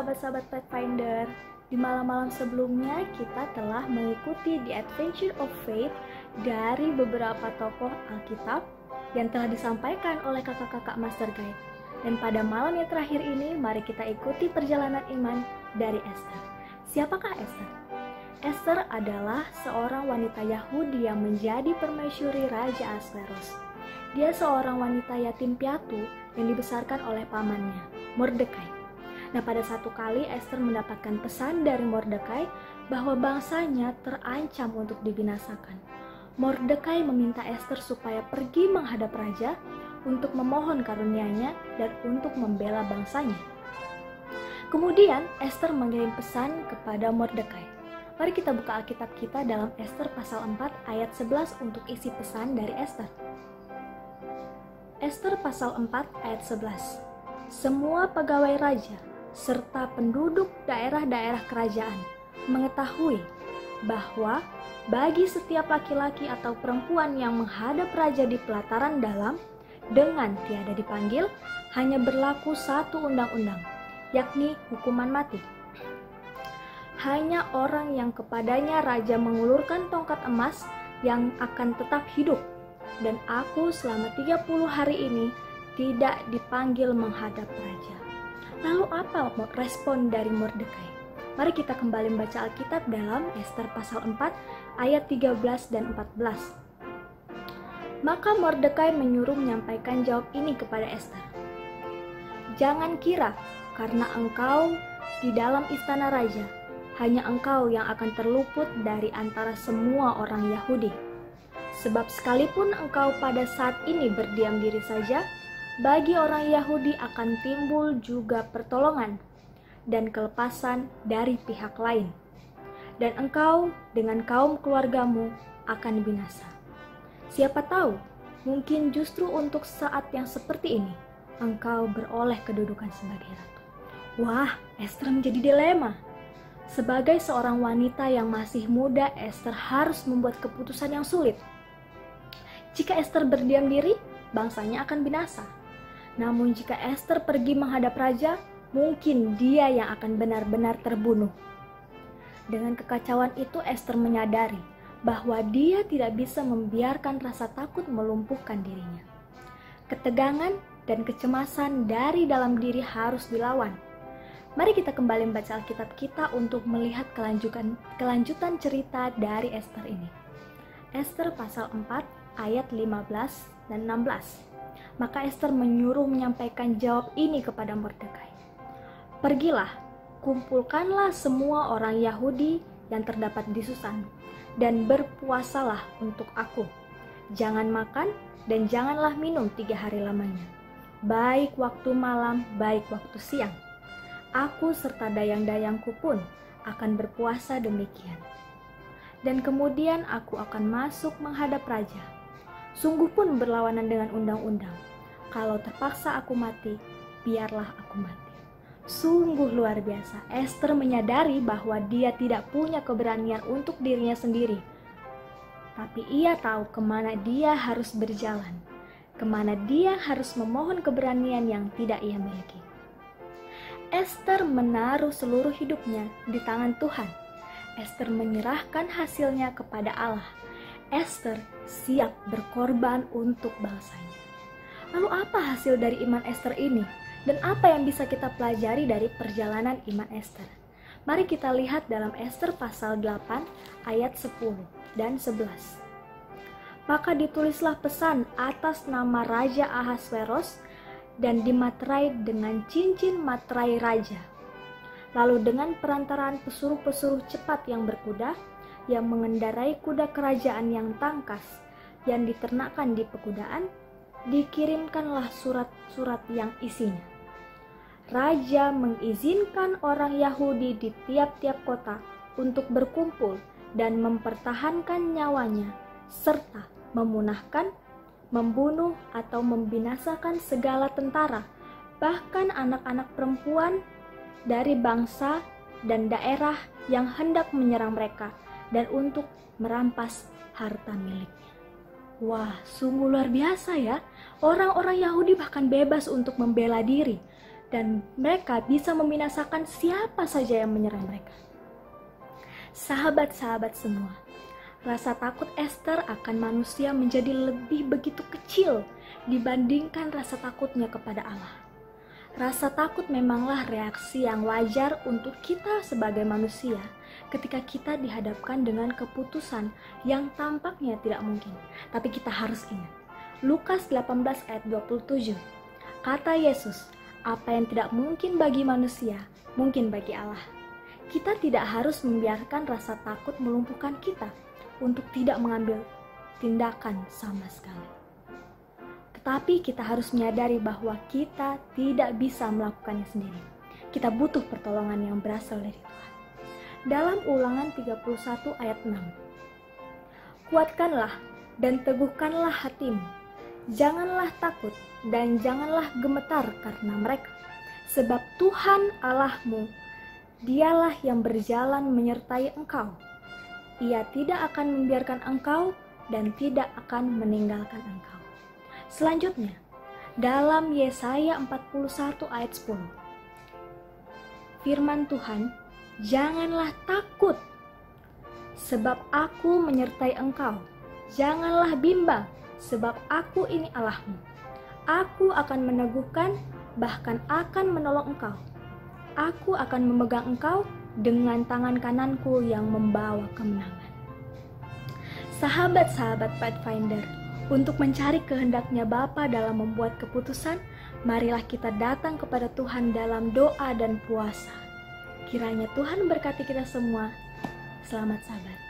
sahabat-sahabat Pathfinder. Di malam-malam sebelumnya kita telah mengikuti The Adventure of Faith dari beberapa tokoh Alkitab yang telah disampaikan oleh kakak-kakak Master Guide. Dan pada malam yang terakhir ini, mari kita ikuti perjalanan iman dari Esther. Siapakah Esther? Esther adalah seorang wanita Yahudi yang menjadi permaisuri Raja Ahasveros. Dia seorang wanita yatim piatu yang dibesarkan oleh pamannya, Mordekai. Nah, pada satu kali Esther mendapatkan pesan dari Mordekai bahwa bangsanya terancam untuk dibinasakan. Mordekai meminta Esther supaya pergi menghadap raja untuk memohon karunia-Nya dan untuk membela bangsanya. Kemudian Esther mengirim pesan kepada Mordekai. Mari kita buka Alkitab kita dalam Esther pasal 4 ayat 11 untuk isi pesan dari Esther. Esther pasal 4 ayat 11. Semua pegawai raja serta penduduk daerah-daerah kerajaan mengetahui bahwa bagi setiap laki-laki atau perempuan yang menghadap raja di pelataran dalam dengan tiada dipanggil, hanya berlaku satu undang-undang, yakni hukuman mati. Hanya orang yang kepadanya raja mengulurkan tongkat emas yang akan tetap hidup, dan aku selama 30 hari ini tidak dipanggil menghadap raja. Lalu apa respon dari Mordekai? Mari kita kembali membaca Alkitab dalam Esther pasal 4 ayat 13 dan 14. Maka Mordekai menyuruh menyampaikan jawab ini kepada Esther. Jangan kira karena engkau di dalam istana raja, hanya engkau yang akan terluput dari antara semua orang Yahudi. Sebab sekalipun engkau pada saat ini berdiam diri saja, bagi orang Yahudi akan timbul juga pertolongan dan kelepasan dari pihak lain. Dan engkau dengan kaum keluargamu akan binasa. Siapa tahu, mungkin justru untuk saat yang seperti ini, engkau beroleh kedudukan sebagai ratu. Wah, Esther menjadi dilema. Sebagai seorang wanita yang masih muda, Esther harus membuat keputusan yang sulit. Jika Esther berdiam diri, bangsanya akan binasa. Namun jika Esther pergi menghadap raja, mungkin dia yang akan benar-benar terbunuh. Dengan kekacauan itu Esther menyadari bahwa dia tidak bisa membiarkan rasa takut melumpuhkan dirinya. Ketegangan dan kecemasan dari dalam diri harus dilawan. Mari kita kembali membaca Alkitab kita untuk melihat kelanjutan cerita dari Esther ini. Esther pasal 4 ayat 15 dan 16. Maka Esther menyuruh menyampaikan jawab ini kepada Mordekai. Pergilah, kumpulkanlah semua orang Yahudi yang terdapat di Susan, dan berpuasalah untuk aku. Jangan makan dan janganlah minum 3 hari lamanya, baik waktu malam, baik waktu siang. Aku serta dayang-dayangku pun akan berpuasa demikian. Dan kemudian aku akan masuk menghadap raja. Sungguh pun berlawanan dengan undang-undang. Kalau terpaksa aku mati, biarlah aku mati. Sungguh luar biasa. Esther menyadari bahwa dia tidak punya keberanian untuk dirinya sendiri. Tapi ia tahu kemana dia harus berjalan. Kemana dia harus memohon keberanian yang tidak ia miliki. Esther menaruh seluruh hidupnya di tangan Tuhan. Esther menyerahkan hasilnya kepada Allah. Esther siap berkorban untuk bangsanya. Lalu apa hasil dari iman Esther ini? Dan apa yang bisa kita pelajari dari perjalanan iman Esther? Mari kita lihat dalam Esther pasal 8 ayat 10 dan 11. Maka ditulislah pesan atas nama Raja Ahasveros dan dimaterai dengan cincin materai raja. Lalu dengan perantaraan pesuruh-pesuruh cepat yang berkuda, yang mengendarai kuda kerajaan yang tangkas, yang diternakan di pekudaan, dikirimkanlah surat-surat yang isinya. Raja mengizinkan orang Yahudi di tiap-tiap kota untuk berkumpul dan mempertahankan nyawanya, serta memunahkan, membunuh atau membinasakan segala tentara, bahkan anak-anak perempuan dari bangsa dan daerah yang hendak menyerang mereka, dan untuk merampas harta miliknya. Wah, sungguh luar biasa ya. Orang-orang Yahudi bahkan bebas untuk membela diri. dan mereka bisa membinasakan siapa saja yang menyerang mereka. Sahabat-sahabat semua, rasa takut Ester akan manusia menjadi lebih begitu kecil dibandingkan rasa takutnya kepada Allah. Rasa takut memanglah reaksi yang wajar untuk kita sebagai manusia ketika kita dihadapkan dengan keputusan yang tampaknya tidak mungkin. Tapi kita harus ingat, Lukas 18 ayat 27, kata Yesus, apa yang tidak mungkin bagi manusia, mungkin bagi Allah. Kita tidak harus membiarkan rasa takut melumpuhkan kita untuk tidak mengambil tindakan sama sekali. Tetapi kita harus menyadari bahwa kita tidak bisa melakukannya sendiri. Kita butuh pertolongan yang berasal dari Tuhan. Dalam Ulangan 31 ayat 6, kuatkanlah dan teguhkanlah hatimu. Janganlah takut dan janganlah gemetar karena mereka. Sebab Tuhan Allahmu, Dialah yang berjalan menyertai engkau. Ia tidak akan membiarkan engkau dan tidak akan meninggalkan engkau. Selanjutnya, dalam Yesaya 41 ayat 10, firman Tuhan, janganlah takut, sebab aku menyertai engkau. Janganlah bimbang, sebab aku ini Allahmu. Aku akan meneguhkan, bahkan akan menolong engkau. Aku akan memegang engkau dengan tangan kananku yang membawa kemenangan. Sahabat-sahabat Pathfinder, untuk mencari kehendaknya Bapa dalam membuat keputusan, marilah kita datang kepada Tuhan dalam doa dan puasa. Kiranya Tuhan berkati kita semua. Selamat sabat.